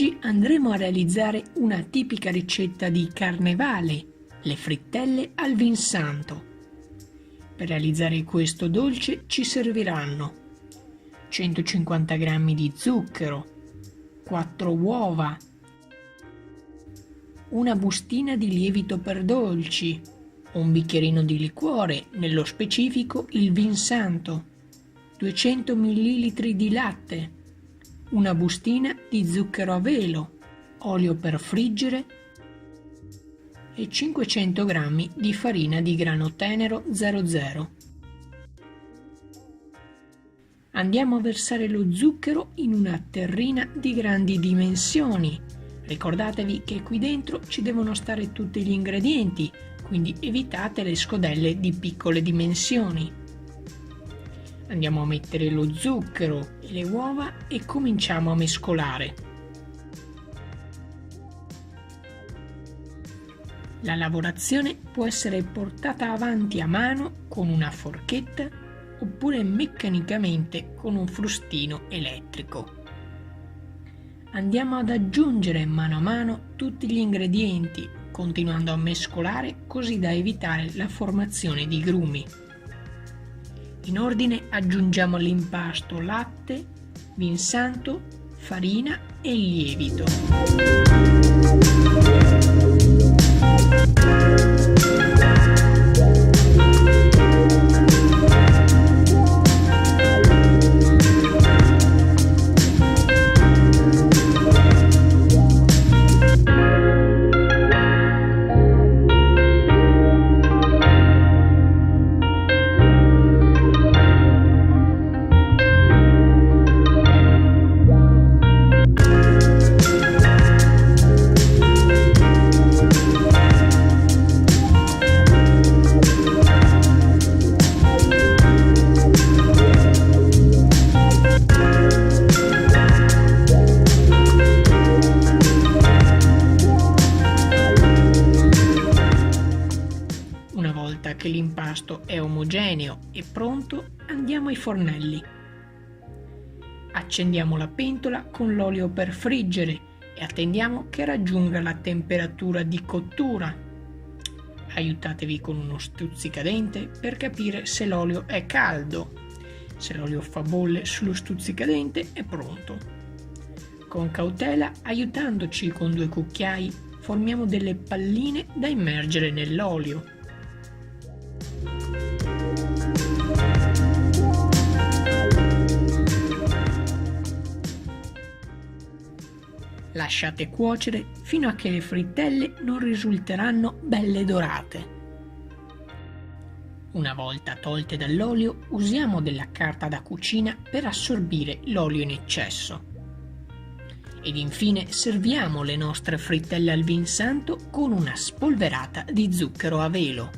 Oggi andremo a realizzare una tipica ricetta di carnevale, le frittelle al vin santo. Per realizzare questo dolce ci serviranno 150 g di zucchero, 4 uova, una bustina di lievito per dolci, un bicchierino di liquore, nello specifico il vin santo, 200 ml di latte, una bustina di zucchero a velo, olio per friggere e 500 g di farina di grano tenero 00. Andiamo a versare lo zucchero in una terrina di grandi dimensioni. Ricordatevi che qui dentro ci devono stare tutti gli ingredienti, quindi evitate le scodelle di piccole dimensioni. Andiamo a mettere lo zucchero e le uova e cominciamo a mescolare. La lavorazione può essere portata avanti a mano con una forchetta oppure meccanicamente con un frustino elettrico. Andiamo ad aggiungere mano a mano tutti gli ingredienti, continuando a mescolare così da evitare la formazione di grumi. In ordine aggiungiamo all'impasto latte, vin santo, farina e lievito. Una volta che l'impasto è omogeneo e pronto, andiamo ai fornelli. Accendiamo la pentola con l'olio per friggere e attendiamo che raggiunga la temperatura di cottura. Aiutatevi con uno stuzzicadente per capire se l'olio è caldo. Se l'olio fa bolle sullo stuzzicadente è pronto. Con cautela, aiutandoci con 2 cucchiai, formiamo delle palline da immergere nell'olio. Lasciate cuocere fino a che le frittelle non risulteranno belle dorate. Una volta tolte dall'olio, usiamo della carta da cucina per assorbire l'olio in eccesso. Ed infine serviamo le nostre frittelle al vin santo con una spolverata di zucchero a velo.